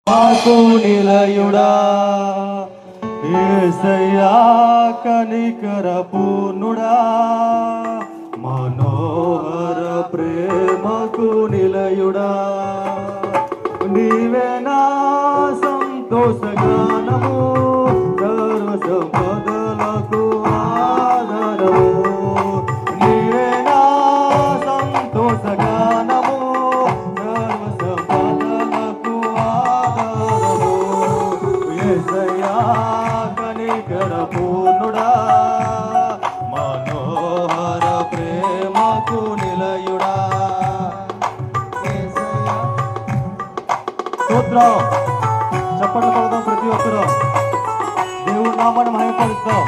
మాకు నిలయుడా యేసయ్యా కనికర పూర్ణుడా మనోహర ప్రేమకు నిలయుడా నీవే నా సంతోషగానము సర్వ సంపదలకు ఆధారము నీవే నా సంతోషగానము సర్వ సంపదలకు ఆధారము యేసయ్యా కనికర పూర్ణుడా మనోహర ప్రేమకు నిలయుడా స్తోత్రం చప్పట్లు కొడదాం ప్రతి ఒక్కరూ దేవుడి నామాన్ని మహిమపరుస్తాం.